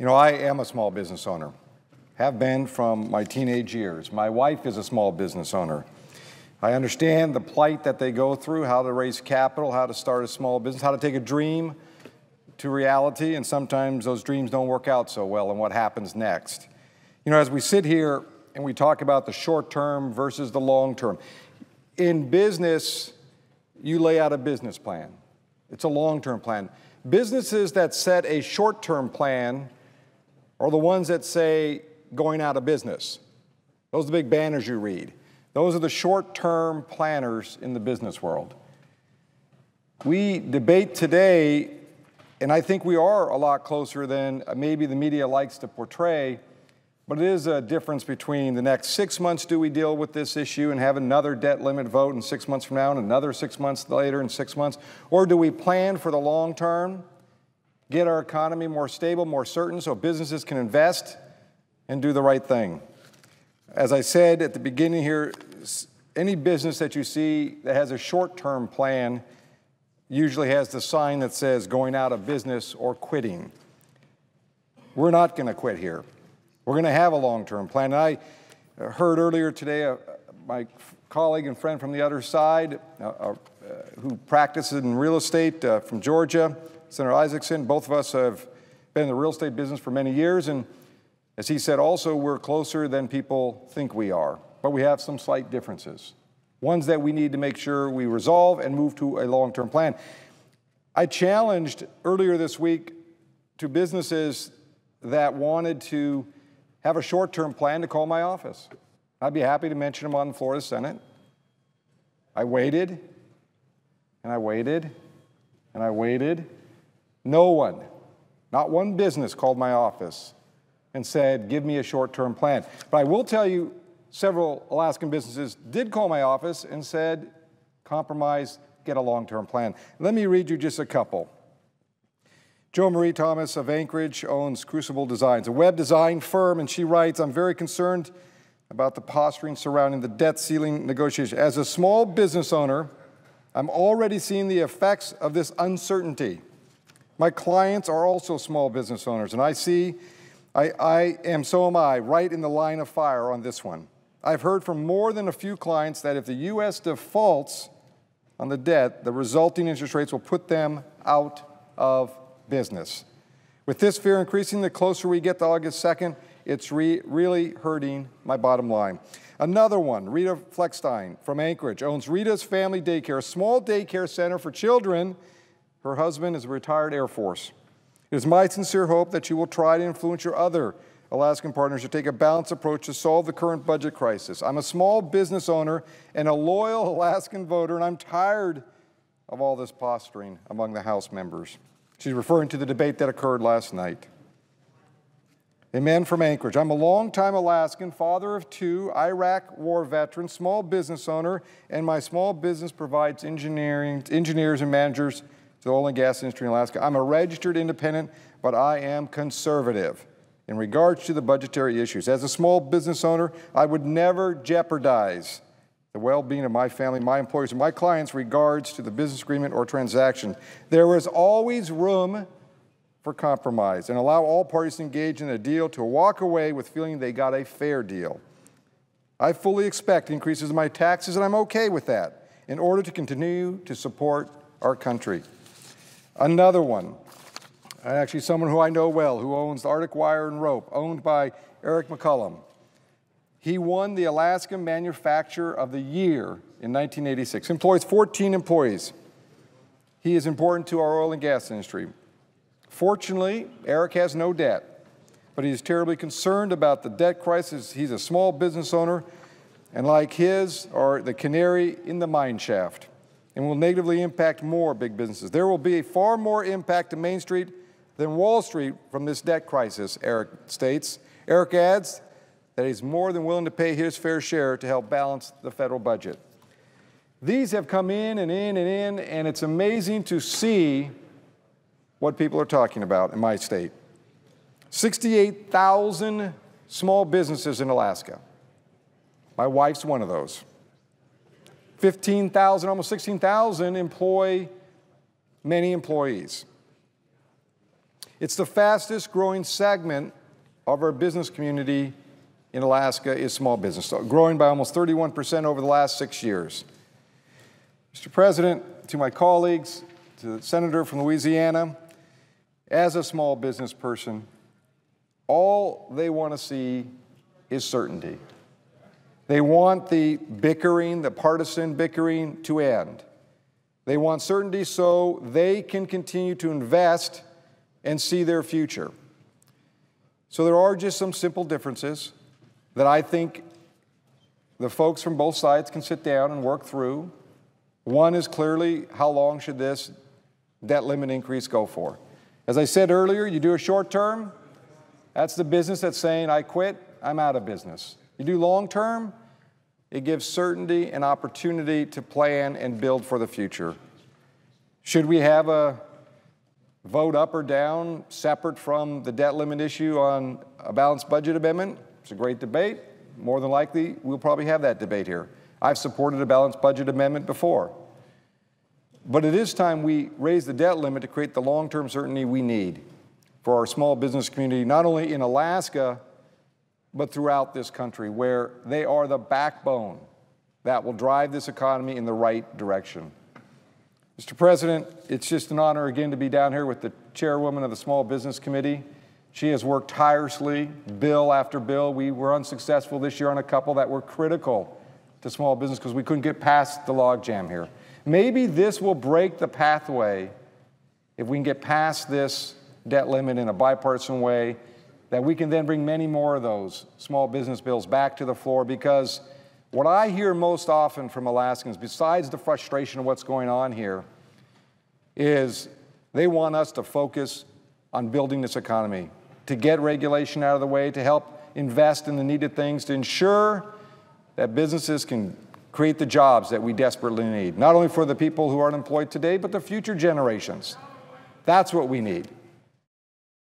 You know, I am a small business owner, have been from my teenage years. My wife is a small business owner. I understand the plight that they go through, how to raise capital, how to start a small business, how to take a dream to reality, and sometimes those dreams don't work out so well, and what happens next. You know, as we sit here and we talk about the short term versus the long term, in business, you lay out a business plan. It's a long-term plan. Businesses that set a short-term plan are the ones that say going out of business. Those are the big banners you read. Those are the short-term planners in the business world. We debate today, and I think we are a lot closer than maybe the media likes to portray, but it is a difference between the next 6 months, do we deal with this issue and have another debt limit vote in 6 months from now and another 6 months later in 6 months, or do we plan for the long term, get our economy more stable, more certain so businesses can invest and do the right thing. As I said at the beginning here, any business that you see that has a short-term plan usually has the sign that says going out of business or quitting. We're not going to quit here. We're going to have a long-term plan. And I heard earlier today my colleague and friend from the other side who practices in real estate from Georgia, Senator Isaacson. Both of us have been in the real estate business for many years, and as he said also, we're closer than people think we are, but we have some slight differences, ones that we need to make sure we resolve and move to a long-term plan. I challenged earlier this week to businesses that wanted to have a short-term plan to call my office. I'd be happy to mention them on the floor of the Senate. I waited, and I waited, and I waited. No one, not one business called my office and said, give me a short-term plan. But I will tell you, several Alaskan businesses did call my office and said, compromise, get a long-term plan. Let me read you just a couple. Jo Marie Thomas of Anchorage owns Crucible Designs, a web design firm, and she writes, I'm very concerned about the posturing surrounding the debt ceiling negotiation. As a small business owner, I'm already seeing the effects of this uncertainty. My clients are also small business owners, and so am I, right in the line of fire on this one. I've heard from more than a few clients that if the U.S. defaults on the debt, the resulting interest rates will put them out of business. With this fear increasing, the closer we get to August 2nd, it's really hurting my bottom line. Another one, Rita Fleckstein from Anchorage, owns Rita's Family Daycare, a small daycare center for children. Her husband is a retired Air Force. It is my sincere hope that you will try to influence your other Alaskan partners to take a balanced approach to solve the current budget crisis. I'm a small business owner and a loyal Alaskan voter, and I'm tired of all this posturing among the House members. She's referring to the debate that occurred last night. A man from Anchorage. I'm a longtime Alaskan, father of two, Iraq war veteran, small business owner, and my small business provides engineers and managers to the oil and gas industry in Alaska. I'm a registered independent, but I am conservative in regards to the budgetary issues. As a small business owner, I would never jeopardize the well-being of my family, my employees, and my clients in regards to the business agreement or transaction. There is always room for compromise and allow all parties to engage in a deal to walk away with feeling they got a fair deal. I fully expect increases in my taxes, and I'm okay with that, in order to continue to support our country. Another one, actually someone who I know well, who owns the Arctic Wire and Rope, owned by Eric McCullum. He won the Alaska Manufacturer of the Year in 1986, employs 14 employees. He is important to our oil and gas industry. Fortunately, Eric has no debt, but he is terribly concerned about the debt crisis. He's a small business owner, and like his are the canary in the mine shaft, and will negatively impact more big businesses. There will be far more impact to Main Street than Wall Street from this debt crisis, Eric states. Eric adds that he's more than willing to pay his fair share to help balance the federal budget. These have come in and in and in, and it's amazing to see what people are talking about in my state. 68,000 small businesses in Alaska. My wife's one of those. 15,000, almost 16,000 employ many employees. It's the fastest growing segment of our business community in Alaska is small business, growing by almost 31% over the last 6 years. Mr. President, to my colleagues, to the Senator from Louisiana, as a small business person, all they want to see is certainty. They want the bickering, the partisan bickering to end. They want certainty so they can continue to invest and see their future. So there are just some simple differences that I think the folks from both sides can sit down and work through. One is clearly, how long should this debt limit increase go for? As I said earlier, you do a short term, that's the business that's saying, I quit, I'm out of business. You do long term, it gives certainty and opportunity to plan and build for the future. Should we have a vote up or down separate from the debt limit issue on a balanced budget amendment? It's a great debate. More than likely, we'll probably have that debate here. I've supported a balanced budget amendment before. But it is time we raise the debt limit to create the long-term certainty we need for our small business community, not only in Alaska, but throughout this country, where they are the backbone that will drive this economy in the right direction. Mr. President, it's just an honor again to be down here with the chairwoman of the Small Business Committee. She has worked tirelessly, bill after bill. We were unsuccessful this year on a couple that were critical to small business because we couldn't get past the logjam here. Maybe this will break the pathway if we can get past this debt limit in a bipartisan way, that we can then bring many more of those small business bills back to the floor, because what I hear most often from Alaskans, besides the frustration of what's going on here, is they want us to focus on building this economy, to get regulation out of the way, to help invest in the needed things, to ensure that businesses can create the jobs that we desperately need, not only for the people who are unemployed today, but the future generations. That's what we need.